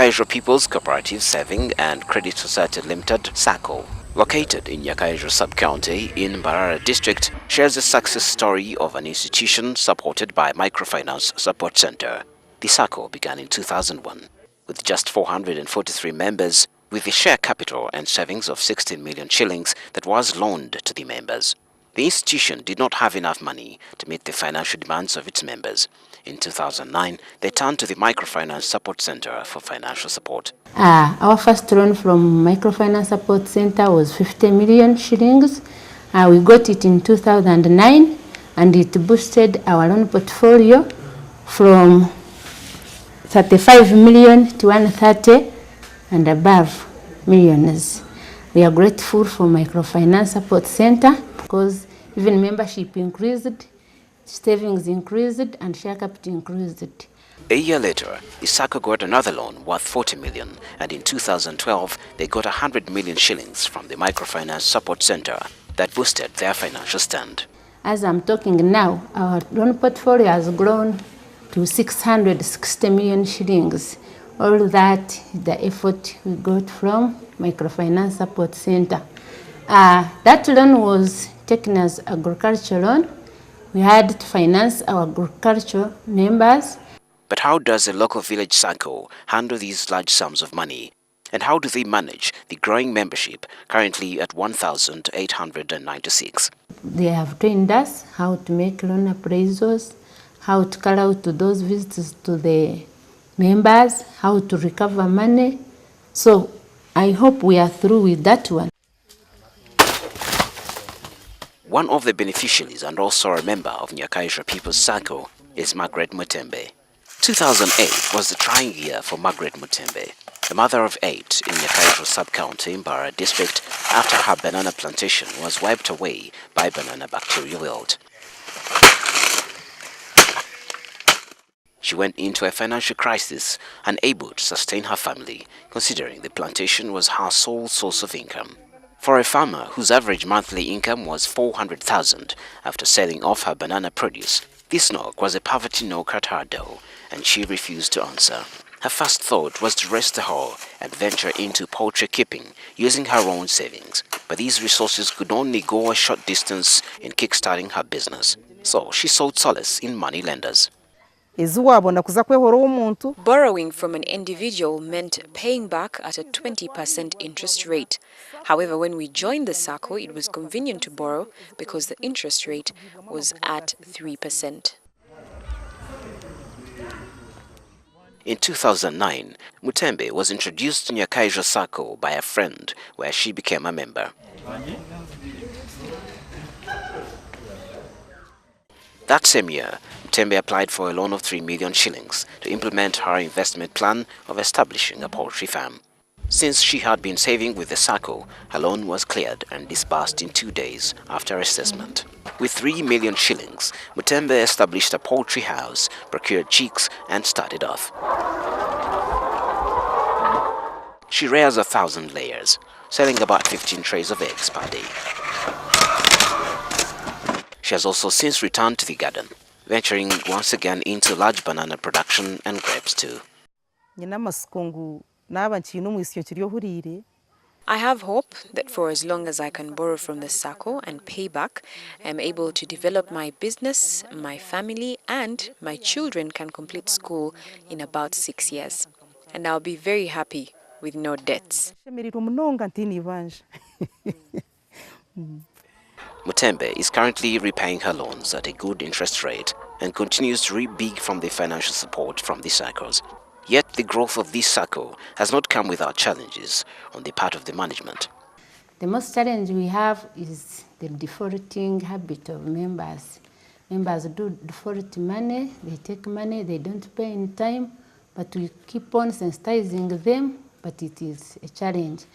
Nyakairo People's Cooperative Saving and Credit Society Limited, SACCO, located in Nyakairo Sub-County in Mbarara District, shares a success story of an institution supported by Microfinance Support Center. The SACCO began in 2001 with just 443 members, with a share capital and savings of 16 million shillings that was loaned to the members. The institution did not have enough money to meet the financial demands of its members. In 2009, they turned to the Microfinance Support Center for financial support. Our first loan from Microfinance Support Center was 50 million shillings. We got it in 2009, and it boosted our loan portfolio from 35 million to 130 and above millions. We are grateful for Microfinance Support Center because even membership increased, savings increased, and share capital increased. A year later, the SACCO got another loan worth 40 million, and in 2012, they got 100 million shillings from the Microfinance Support Center that boosted their financial stand. As I'm talking now, our loan portfolio has grown to 660 million shillings. All that is the effort we got from Microfinance Support Center. That loan was taken as agriculture loan. We had to finance our agriculture members. But how does a local village SACCO handle these large sums of money? And how do they manage the growing membership, currently at 1,896? They have trained us how to make loan appraisals, how to carry out those visits to the members, how to recover money. So I hope we are through with that one. One of the beneficiaries and also a member of Nyakairo People's SACCO is Margaret Mutembe. 2008 was the trying year for Margaret Mutembe, the mother of 8 in Nyakairo Sub-County in Mbarara District, after her banana plantation was wiped away by banana bacterial wilt. She went into a financial crisis, unable to sustain her family, considering the plantation was her sole source of income. For a farmer whose average monthly income was 400,000 after selling off her banana produce, this knock was a poverty knock at her door, and she refused to answer. Her first thought was to raise the hoe and venture into poultry keeping using her own savings, but these resources could only go a short distance in kickstarting her business, so she sought solace in money lenders. Borrowing from an individual meant paying back at a 20% interest rate. However, when we joined the SACCO, it was convenient to borrow because the interest rate was at 3%. In 2009, Mutembe was introduced to Nyakairo SACCO by a friend, where she became a member. That same year, Mutembe applied for a loan of 3 million shillings to implement her investment plan of establishing a poultry farm. Since she had been saving with the SACCO, her loan was cleared and disbursed in 2 days after assessment. With 3 million shillings, Mutembe established a poultry house, procured chicks, and started off. She rears 1,000 layers, selling about 15 trays of eggs per day. She has also since returned to the garden, venturing once again into large banana production and grapes too. I have hope that for as long as I can borrow from the SACCO and pay back, I am able to develop my business, my family, and my children can complete school in about 6 years. And I'll be very happy with no debts. Mutembe is currently repaying her loans at a good interest rate and continues to reap big from the financial support from the SACCOs. Yet the growth of this SACCO has not come without challenges on the part of the management. The most challenge we have is the defaulting habit of members. Members do default money, they take money, they don't pay in time, but we keep on sensitizing them, but it is a challenge.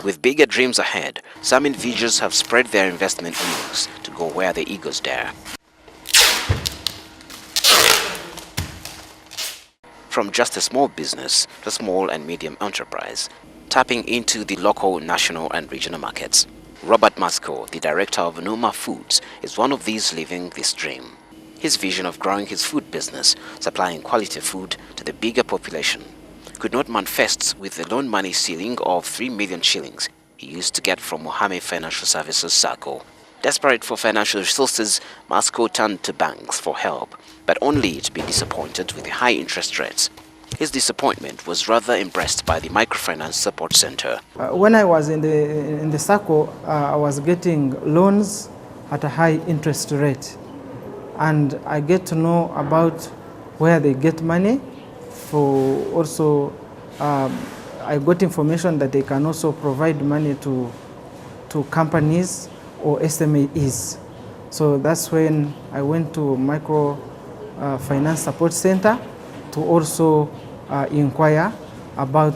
With With bigger dreams ahead, some individuals have spread their investment wings to go where the eagles dare. From just a small business to small and medium enterprise, tapping into the local, national and regional markets. Robert Masco, the director of Numa Foods, is one of these living this dream. His vision of growing his food business, supplying quality food to the bigger population, could not manifest with the loan money ceiling of 3 million shillings he used to get from Mohammed Financial Services SACCO. Desperate for financial resources, Masco turned to banks for help, but only to be disappointed with the high interest rates. His disappointment was rather embraced by the Microfinance Support Center. When I was in the SACCO, I was getting loans at a high interest rate. And I get to know about where they get money. For also, I got information that they can also provide money to companies or SMEs. So that's when I went to Microfinance Support Center to also inquire about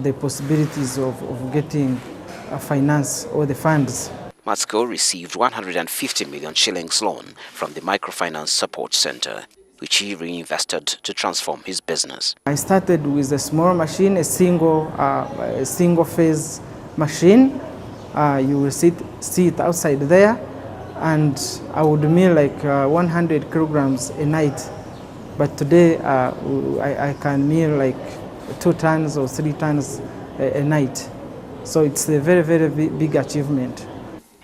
the possibilities of getting finance or the funds. Masco received 150 million shillings loan from the Microfinance Support Center, which he reinvested to transform his business. I started with a small machine, a single phase machine. You will see it outside there, and I would mill like 100 kilograms a night. But today I can mill like 2 tons or 3 tons a night. So it's a very, very big achievement.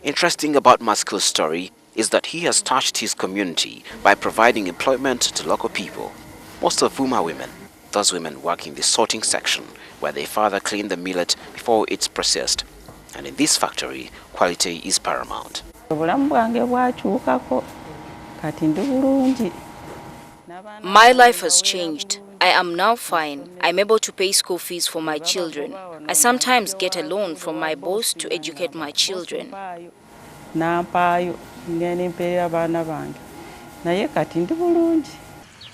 Interesting about Masco's story is that he has touched his community by providing employment to local people, most of whom are women. Those women work in the sorting section, where they further clean the millet before it's processed. And in this factory, quality is paramount. My life has changed. I am now fine. I'm able to pay school fees for my children. I sometimes get a loan from my boss to educate my children.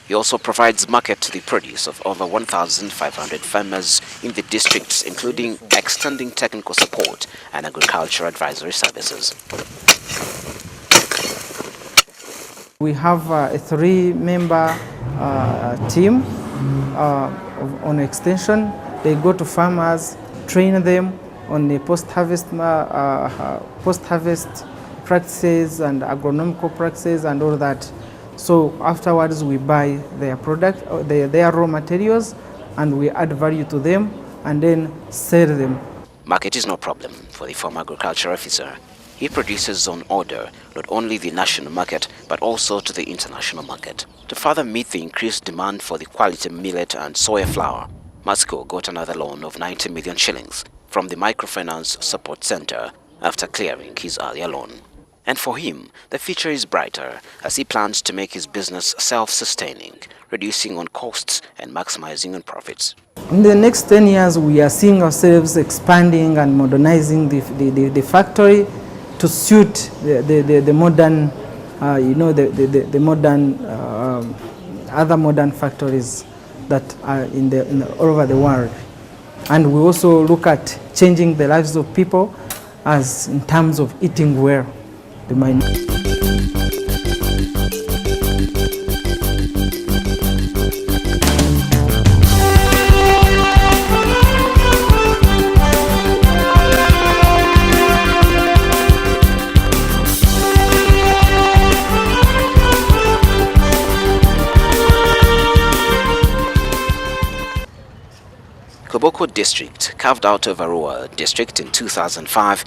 He also provides market to the produce of over 1,500 farmers in the districts, including extending technical support and agriculture advisory services. We have a 3-member team on extension. They go to farmers, train them on the post-harvest practices and agronomical practices and all that. So afterwards we buy their product, their raw materials, and we add value to them and then sell them. Market is no problem for the former agriculture officer. He produces on order not only the national market but also to the international market. To further meet the increased demand for the quality millet and soya flour, Masco got another loan of 90 million shillings from the Microfinance Support Center after clearing his earlier loan. And for him, the future is brighter as he plans to make his business self-sustaining, reducing on costs and maximizing on profits. In the next 10 years, we are seeing ourselves expanding and modernizing the factory to suit the modern, the modern, other modern factories that are all over the world. And we also look at changing the lives of people as in terms of eating well. Koboko district, carved out of Arua district in 2005,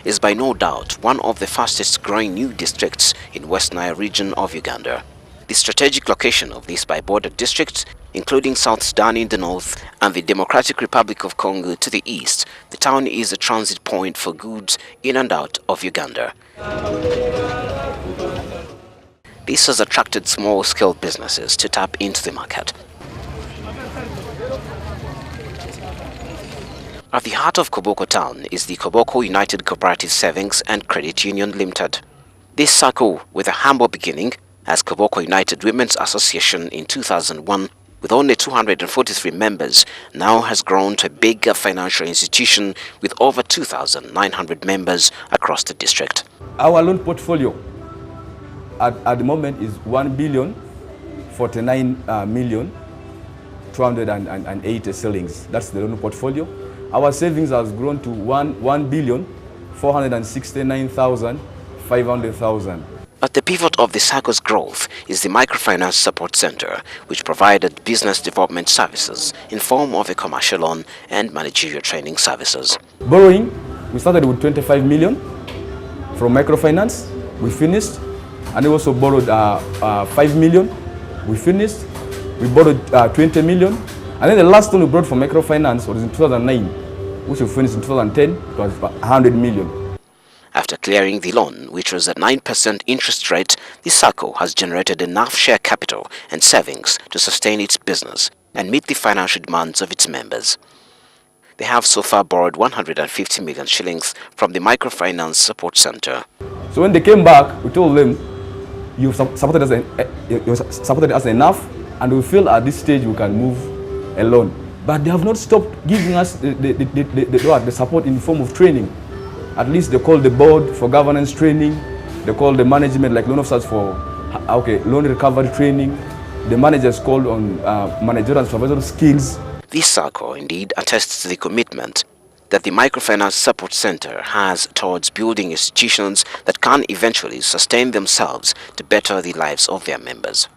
is by no doubt one of the fastest growing new districts in West Nile region of Uganda. The strategic location of this by-border district, including South Sudan in the north and the Democratic Republic of Congo to the east, the town is a transit point for goods in and out of Uganda. This has attracted small-scale businesses to tap into the market. At the heart of Koboko town is the Koboko United Cooperative Savings and Credit Union Limited. This SACCO, with a humble beginning as Koboko United Women's Association in 2001, with only 243 members, now has grown to a bigger financial institution with over 2,900 members across the district. Our loan portfolio at the moment is 1,049,280 shillings. That's the loan portfolio. Our savings has grown to 1,469,500. But the pivot of the SACCO's growth is the Microfinance Support Center, which provided business development services in form of a commercial loan and managerial training services. Borrowing, we started with 25 million from Microfinance. We finished, and we also borrowed 5 million. We finished. We borrowed 20 million, and then the last one we borrowed from Microfinance was in 2009, which we finished in 2010. It was 100 million. After clearing the loan, which was at 9% interest rate, the SACCO has generated enough share capital and savings to sustain its business and meet the financial demands of its members. They have so far borrowed 150 million shillings from the Microfinance Support Center. So when they came back, we told them, you supported us enough, and we feel at this stage we can move alone. But they have not stopped giving us the support in the form of training. At least they call the board for governance training. They call the management, like loan officers, for loan recovery training. The managers called on managerial and supervisory skills. This SACCO indeed attests to the commitment that the Microfinance Support Center has towards building institutions that can eventually sustain themselves to better the lives of their members.